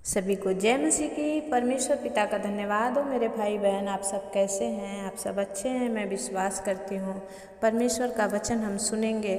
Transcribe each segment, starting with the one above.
सभी को जय मसीह की। परमेश्वर पिता का धन्यवाद हो। मेरे भाई बहन, आप सब कैसे हैं? आप सब अच्छे हैं, मैं विश्वास करती हूँ। परमेश्वर का वचन हम सुनेंगे,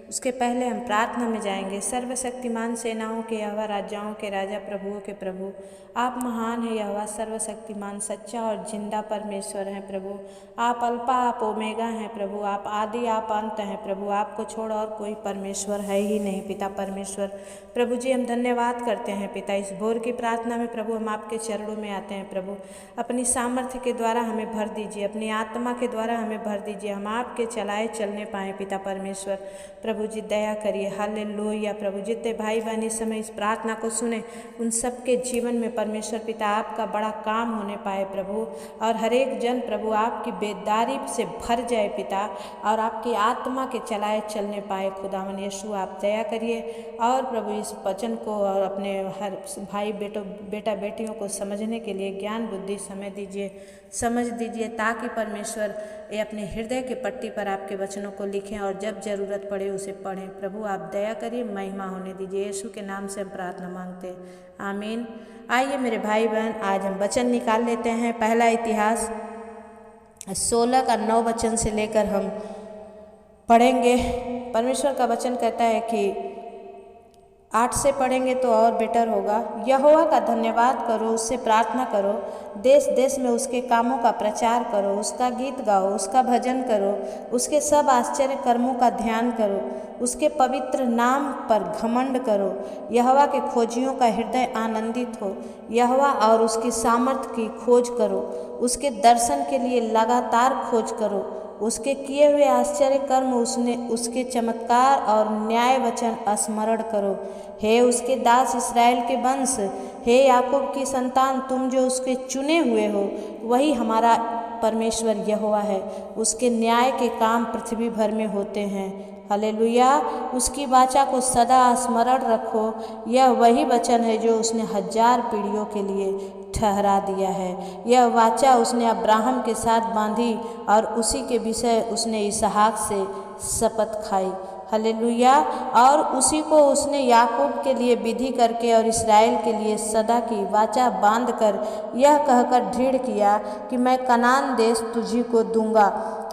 उसके पहले हम प्रार्थना में जाएंगे। सर्वशक्तिमान सेनाओं के यहोवा, राजाओं के राजा, प्रभुओं के प्रभु, आप महान है यहोवा, सर्वशक्तिमान, सच्चा और जिंदा परमेश्वर हैं प्रभु। आप अल्पा, आप ओमेगा हैं प्रभु, आप आदि, आप अंत हैं प्रभु। आपको छोड़ और कोई परमेश्वर है ही नहीं पिता परमेश्वर। प्रभु जी, हम धन्यवाद करते हैं पिता। इस भोर की प्रार्थना में प्रभु हम आपके चरणों में आते हैं प्रभु। अपनी सामर्थ्य के द्वारा हमें भर दीजिए, अपनी आत्मा के द्वारा हमें भर दीजिए, हम आपके चलाए चलने पाएँ पिता परमेश्वर। प्रभु जी दया करिए। हालेलुया प्रभु। जितने भाई बहन इस समय इस प्रार्थना को सुने, उन सबके जीवन में परमेश्वर पिता आपका बड़ा काम होने पाए प्रभु। और हर एक जन प्रभु आपकी बेदारी से भर जाए पिता, और आपकी आत्मा के चलाए चलने पाए। खुदावन यीशु आप दया करिए। और प्रभु इस वचन को और अपने हर भाई बेटा बेटियों को समझने के लिए ज्ञान बुद्धि समय दीजिए, समझ दीजिए, ताकि परमेश्वर ये अपने हृदय के पट्टी पर आपके वचनों को लिखें और जब ज़रूरत पड़े उसे पढ़ें। प्रभु आप दया करिए, महिमा होने दीजिए। यीशु के नाम से हम प्रार्थना मांगते हैं, आमीन। आइए मेरे भाई बहन, आज हम वचन निकाल लेते हैं। पहला इतिहास 16 का 9 वचन से लेकर हम पढ़ेंगे। परमेश्वर का वचन कहता है कि 8 से पढ़ेंगे तो और बेटर होगा। यहोवा का धन्यवाद करो, उससे प्रार्थना करो, देश देश में उसके कामों का प्रचार करो, उसका गीत गाओ, उसका भजन करो, उसके सब आश्चर्य कर्मों का ध्यान करो, उसके पवित्र नाम पर घमंड करो। यहोवा के खोजियों का हृदय आनंदित हो, यहोवा और उसकी सामर्थ्य की खोज करो, उसके दर्शन के लिए लगातार खोज करो। उसके किए हुए आश्चर्य कर्म, उसके चमत्कार और न्याय वचन स्मरण करो। हे उसके दास इस्राएल के वंश, हे याकूब की संतान, तुम जो उसके चुने हुए हो, वही हमारा परमेश्वर यहोवा है। उसके न्याय के काम पृथ्वी भर में होते हैं। हालेलुया। उसकी वाचा को सदा स्मरण रखो। यह वही वचन है जो उसने 1000 पीढ़ियों के लिए ठहरा दिया है। यह वाचा उसने अब्राहम के साथ बांधी और उसी के विषय उसने इसहाक से शपथ खाई। हालेलुया। और उसी को उसने याकूब के लिए विधि करके और इस्राएल के लिए सदा की वाचा बांध कर यह कहकर दृढ़ किया कि मैं कनान देश तुझी को दूंगा,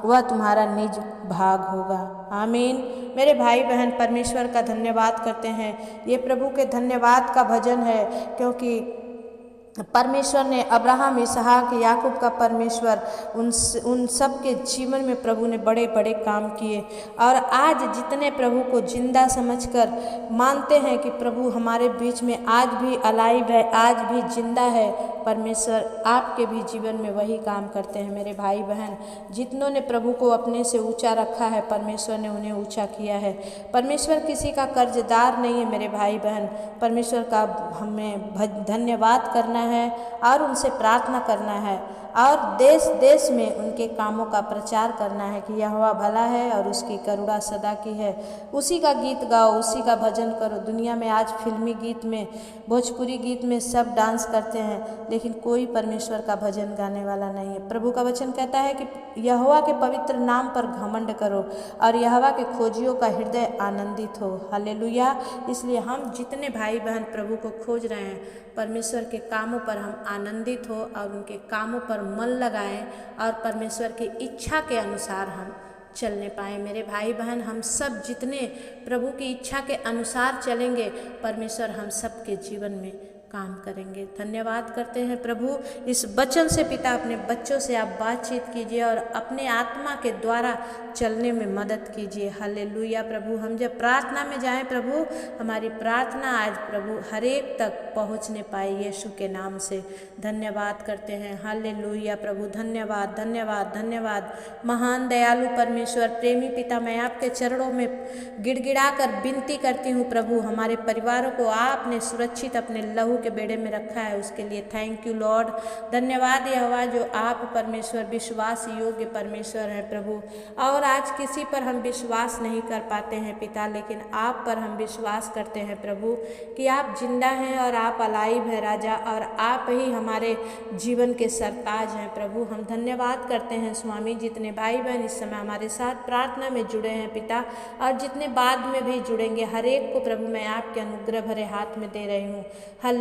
वह तुम्हारा निज भाग होगा। आमीन। मेरे भाई बहन, परमेश्वर का धन्यवाद करते हैं। ये प्रभु के धन्यवाद का भजन है, क्योंकि परमेश्वर ने अब्राहम, इसहाक, याकूब का परमेश्वर उन सब के जीवन में प्रभु ने बड़े बड़े काम किए। और आज जितने प्रभु को जिंदा समझकर मानते हैं कि प्रभु हमारे बीच में आज भी अलाइव है, आज भी जिंदा है, परमेश्वर आपके भी जीवन में वही काम करते हैं। मेरे भाई बहन, जितनों ने प्रभु को अपने से ऊंचा रखा है, परमेश्वर ने उन्हें ऊंचा किया है। परमेश्वर किसी का कर्जदार नहीं है मेरे भाई बहन। परमेश्वर का हमें धन्यवाद करना है और उनसे प्रार्थना करना है और देश देश में उनके कामों का प्रचार करना है कि यहोवा भला है और उसकी करुणा सदा की है। उसी का गीत गाओ, उसी का भजन करो। दुनिया में आज फिल्मी गीत में, भोजपुरी गीत में सब डांस करते हैं, लेकिन कोई परमेश्वर का भजन गाने वाला नहीं है। प्रभु का वचन कहता है कि यहोवा के पवित्र नाम पर घमंड करो और यहोवा के खोजियों का हृदय आनंदित हो। हालेलुया। इसलिए हम जितने भाई बहन प्रभु को खोज रहे हैं, परमेश्वर के कामों पर हम आनंदित हो और उनके कामों पर मन लगाएं और परमेश्वर की इच्छा के अनुसार हम चलने पाएँ। मेरे भाई बहन, हम सब जितने प्रभु की इच्छा के अनुसार चलेंगे, परमेश्वर हम सब के जीवन में काम करेंगे। धन्यवाद करते हैं प्रभु। इस वचन से पिता अपने बच्चों से आप बातचीत कीजिए और अपने आत्मा के द्वारा चलने में मदद कीजिए। हालेलुया प्रभु। हम जब प्रार्थना में जाएं प्रभु, हमारी प्रार्थना आज प्रभु हर एक तक पहुंचने पाए, यीशु के नाम से धन्यवाद करते हैं। हालेलुया प्रभु। धन्यवाद धन्यवाद धन्यवाद। महान दयालु परमेश्वर, प्रेमी पिता, मैं आपके चरणों में गिड़गिड़ा कर विनती करती हूँ प्रभु, हमारे परिवारों को आपने सुरक्षित अपने लहू के बेड़े में रखा है, उसके लिए थैंक यू लॉर्ड। धन्यवाद यहोवा, जो आप परमेश्वर विश्वास योग्य परमेश्वर है प्रभु। और आज किसी पर हम विश्वास नहीं कर पाते हैं पिता, लेकिन आप पर हम विश्वास करते हैं प्रभु कि आप जिंदा हैं और आप अलाइव है राजा, और आप ही हमारे जीवन के सरताज हैं प्रभु। हम धन्यवाद करते हैं स्वामी। जितने भाई बहन इस समय हमारे साथ प्रार्थना में जुड़े हैं पिता, और जितने बाद में भी जुड़ेंगे, हर एक को प्रभु मैं आपके अनुग्रह भरे हाथ में दे रही हूँ।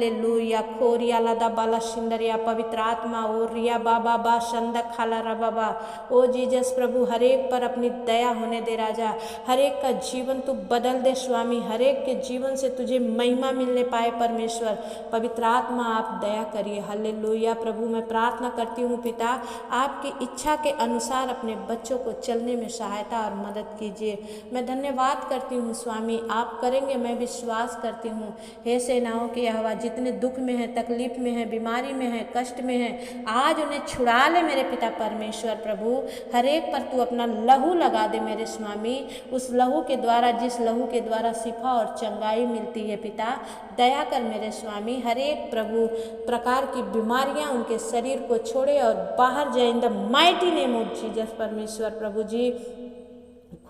हालेलुया। खोरिया लादा बाला शिंदरिया पवित्र आत्मा ओ रिया बाबा बा शंदा खाला रा बाबा। ओ जीजस प्रभु हर एक पर अपनी दया होने दे राजा, हर एक का जीवन तू बदल दे स्वामी, हर एक के जीवन से तुझे महिमा मिलने पाए परमेश्वर। पवित्र आत्मा आप दया करिए। हालेलुया प्रभु मैं प्रार्थना करती हूँ पिता, आपकी इच्छा के अनुसार अपने बच्चों को चलने में सहायता और मदद कीजिए। मैं धन्यवाद करती हूँ स्वामी, आप करेंगे मैं विश्वास करती हूँ। हे सेनाओं की यहोवा, जितने दुख में है, तकलीफ में है, बीमारी में है, कष्ट में है, आज उन्हें छुड़ा ले मेरे पिता परमेश्वर प्रभु। हर एक पर तू अपना लहू लगा दे मेरे स्वामी, उस लहू के द्वारा, जिस लहू के द्वारा शिफा और चंगाई मिलती है पिता। दया कर मेरे स्वामी, हर एक प्रभु प्रकार की बीमारियां उनके शरीर को छोड़े और बाहर जाए in the mighty name of Jesus परमेश्वर प्रभु जी।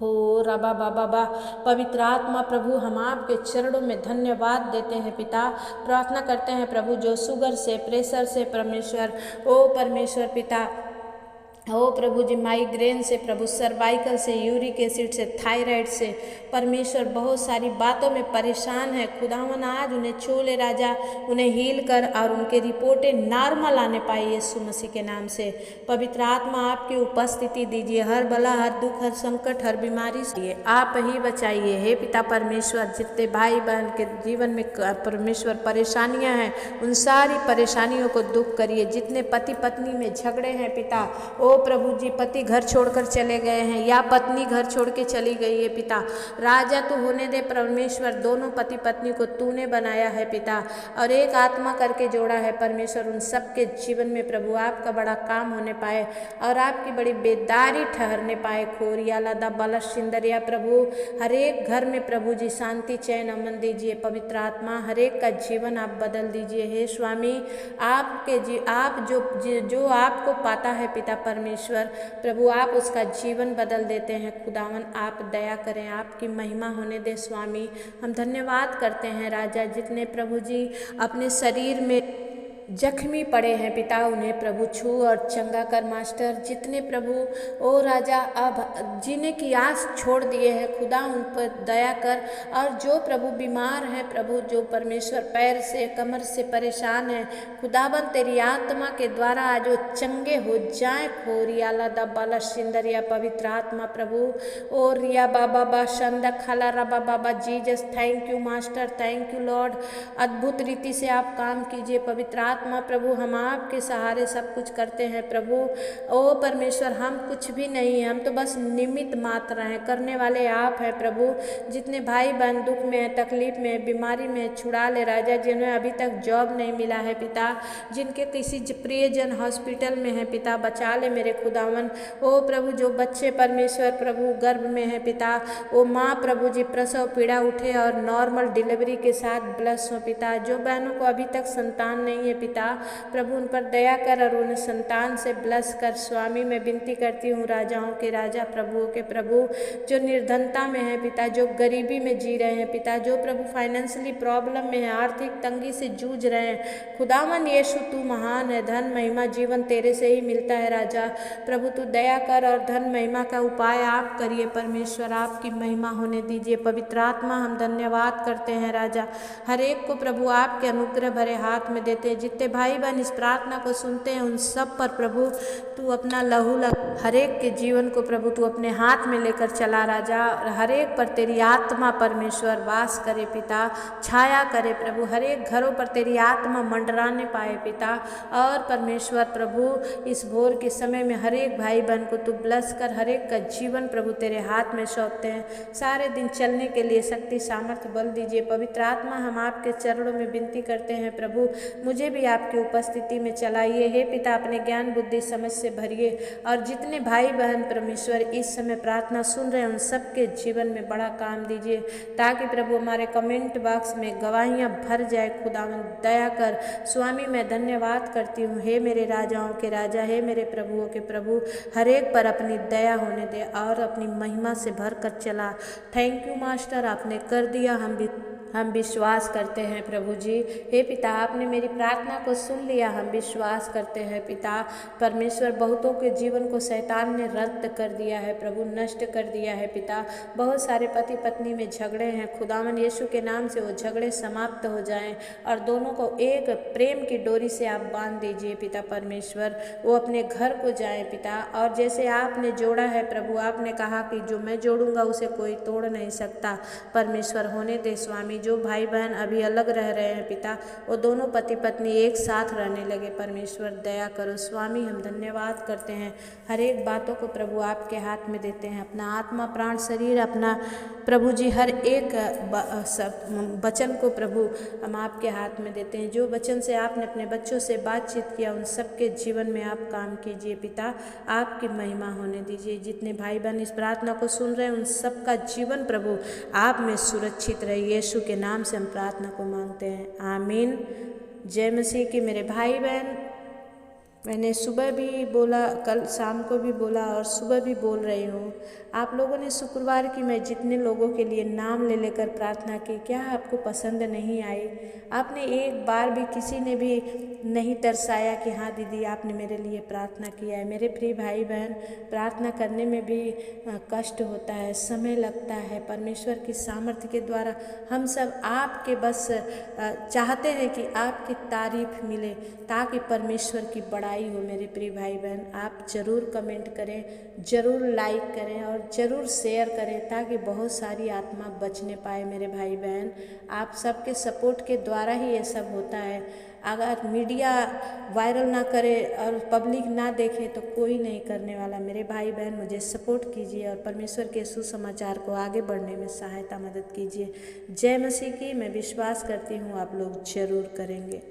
हो रबा बाबा बा पवित्र आत्मा प्रभु हम आपके चरणों में धन्यवाद देते हैं पिता। प्रार्थना करते हैं प्रभु जो शुगर से, प्रेशर से परमेश्वर, ओ परमेश्वर पिता, ओ प्रभु जी माइग्रेन से प्रभु, सर्वाइकल से, यूरिक एसिड से, थायराइड से परमेश्वर बहुत सारी बातों में परेशान है खुदावन, आज उन्हें छू ले राजा, उन्हें हील कर और उनके रिपोर्टें नॉर्मल आने पाई यीशु मसीह के नाम से। पवित्र आत्मा आपकी उपस्थिति दीजिए, हर बला, हर दुख, हर संकट, हर बीमारी से आप ही बचाइए। हे पिता परमेश्वर, जितने भाई बहन के जीवन में परमेश्वर परेशानियां हैं, उन सारी परेशानियों को दूर करिए। जितने पति पत्नी में झगड़े हैं पिता, ओ प्रभु जी पति घर छोड़कर चले गए हैं या पत्नी घर छोड़ के चली गई है पिता, राजा तू होने दे परमेश्वर। दोनों पति पत्नी को तूने बनाया है पिता और एक आत्मा करके जोड़ा है परमेश्वर। उन सबके जीवन में प्रभु आपका बड़ा काम होने पाए और आपकी बड़ी बेदारी ठहरने पाए। खोरिया लादा बाला शिंदरिया प्रभु, हर एक घर में प्रभु जी शांति, चैन, अमन दीजिए। पवित्र आत्मा हर एक का जीवन आप बदल दीजिए। हे स्वामी, आपके आप जो आपको पाता है पिता परमेश्वर प्रभु, आप उसका जीवन बदल देते हैं खुदावन। आप दया करें, आपकी महिमा होने दे स्वामी। हम धन्यवाद करते हैं राजा, जितने प्रभु जी अपने शरीर में जख्मी पड़े हैं पिता, उन्हें प्रभु छू और चंगा कर मास्टर। जितने प्रभु ओ राजा अब जीने की आस छोड़ दिए हैं खुदा, उन पर दया कर। और जो प्रभु बीमार हैं प्रभु, जो परमेश्वर पैर से, कमर से परेशान है खुदाबंद, तेरी आत्मा के द्वारा आज वो चंगे हो जाएं। खोरिया लादा बाला शिंदरिया पवित्र आत्मा प्रभु, ओ रिया बाबा बा शंदा खाला रबा बाबा Jesus, thank you master, thank you lord. अद्भुत रीति से आप काम कीजिए पवित्र आत्मा प्रभु, हम आपके सहारे सब कुछ करते हैं प्रभु। ओ परमेश्वर, हम कुछ भी नहीं हैं, हम तो बस निमित्त मात्र हैं, करने वाले आप हैं प्रभु। जितने भाई बहन दुख में है, तकलीफ में है, बीमारी में छुड़ा ले राजा, जिन्हें अभी तक जॉब नहीं मिला है पिता, जिनके किसी प्रियजन हॉस्पिटल में है पिता, बचा ले मेरे खुदावन। ओ प्रभु, जो बच्चे परमेश्वर प्रभु गर्भ में है पिता, ओ माँ प्रभु जी प्रसव पीड़ा उठे और नॉर्मल डिलीवरी के साथ ब्लस हो पिता। जो बहनों को अभी तक संतान नहीं है पिता, प्रभु उन पर दया कर और उन्हें संतान से ब्लस कर स्वामी। मैं विनती करती हूँ राजाओं के राजा, प्रभुओं के प्रभु, जो निर्धनता में है पिता, जो गरीबी में जी रहे हैं पिता, जो प्रभु फाइनेंशियली प्रॉब्लम में है, आर्थिक तंगी से जूझ रहे हैं खुदावन यीशु, तू महान है। धन महिमा जीवन तेरे से ही मिलता है राजा। प्रभु तू दया कर और धन महिमा का उपाय आप करिए परमेश्वर, आपकी महिमा होने दीजिए। पवित्र आत्मा हम धन्यवाद करते हैं राजा, हर एक को प्रभु आपके अनुग्रह भरे हाथ में देते हैं। जितने भाई बहन इस प्रार्थना को सुनते हैं उन सब पर प्रभु तू अपना लहू लगा, हर एक के जीवन को प्रभु तू अपने हाथ में लेकर चला राजा। और हर एक पर तेरी आत्मा परमेश्वर वास करे पिता, छाया करे प्रभु, हर एक घरों पर तेरी आत्मा मंडराने पाए पिता। और परमेश्वर प्रभु इस भोर के समय में हर एक भाई बहन को तू ब्लस कर, हर एक का जीवन प्रभु तेरे हाथ में सौंपते हैं। सारे दिन चलने के लिए शक्ति सामर्थ्य बल दीजिए। पवित्र आत्मा हम आपके चरणों में विनती करते हैं प्रभु, मुझे भी आपकी उपस्थिति में चलाइए। हे पिता, अपने ज्ञान बुद्धि समझ से भरिए और जितने भाई बहन परमेश्वर इस समय प्रार्थना सुन रहे हैं उन सबके जीवन में बड़ा काम दीजिए, ताकि प्रभु हमारे कमेंट बॉक्स में गवाहियाँ भर जाए। खुदावन दया कर स्वामी, मैं धन्यवाद करती हूँ। हे मेरे राजाओं के राजा, हे मेरे प्रभुओं के प्रभु, हर एक पर अपनी दया होने दे और अपनी महिमा से भर कर चला। थैंक यू मास्टर, आपने कर दिया, हम भी हम विश्वास करते हैं प्रभु जी। हे पिता, आपने मेरी प्रार्थना को सुन लिया, हम विश्वास करते हैं पिता परमेश्वर। बहुतों के जीवन को शैतान ने रद्द कर दिया है प्रभु, नष्ट कर दिया है पिता। बहुत सारे पति पत्नी में झगड़े हैं, खुदावन यीशु के नाम से वो झगड़े समाप्त हो जाएं और दोनों को एक प्रेम की डोरी से आप बांध दीजिए पिता परमेश्वर। वो अपने घर को जाएं पिता, और जैसे आपने जोड़ा है प्रभु, आपने कहा कि जो मैं जोड़ूंगा उसे कोई तोड़ नहीं सकता परमेश्वर। होने दे स्वामी, जो भाई बहन अभी अलग रह रहे हैं पिता, वो दोनों पति पत्नी एक साथ रहने लगे परमेश्वर। दया करो स्वामी, हम धन्यवाद करते हैं। हर एक बातों को प्रभु आपके हाथ में देते हैं, अपना आत्मा प्राण शरीर अपना प्रभु जी, हर एक वचन को प्रभु हम आपके हाथ में देते हैं। जो वचन से आपने अपने बच्चों से बातचीत किया उन सबके जीवन में आप काम कीजिए पिता, आपकी महिमा होने दीजिए। जितने भाई बहन इस प्रार्थना को सुन रहे हैं उन सबका जीवन प्रभु आप में सुरक्षित रहे। यीशु के नाम से हम प्रार्थना को मांगते हैं, आमीन। जय मसीह की मेरे भाई बहन। मैंने सुबह भी बोला, कल शाम को भी बोला और सुबह भी बोल रही हूँ। आप लोगों ने शुक्रवार की मैं जितने लोगों के लिए नाम ले लेकर प्रार्थना की, क्या आपको पसंद नहीं आई? आपने एक बार भी, किसी ने भी नहीं दर्शाया कि हाँ दीदी आपने मेरे लिए प्रार्थना किया है। मेरे प्रिय भाई बहन, प्रार्थना करने में भी कष्ट होता है, समय लगता है। परमेश्वर की सामर्थ्य के द्वारा हम सब आपके बस चाहते हैं कि आपकी तारीफ मिले, ताकि परमेश्वर की बड़ाई हो। मेरे प्रिय भाई बहन, आप ज़रूर कमेंट करें, ज़रूर लाइक करें और ज़रूर शेयर करें, ताकि बहुत सारी आत्मा बचने पाए। मेरे भाई बहन, आप सबके सपोर्ट के द्वारा ही ये सब होता है। अगर मीडिया वायरल ना करे और पब्लिक ना देखे तो कोई नहीं करने वाला। मेरे भाई बहन, मुझे सपोर्ट कीजिए और परमेश्वर के सुसमाचार को आगे बढ़ने में सहायता मदद कीजिए। जय मसीह की। मैं विश्वास करती हूँ आप लोग ज़रूर करेंगे।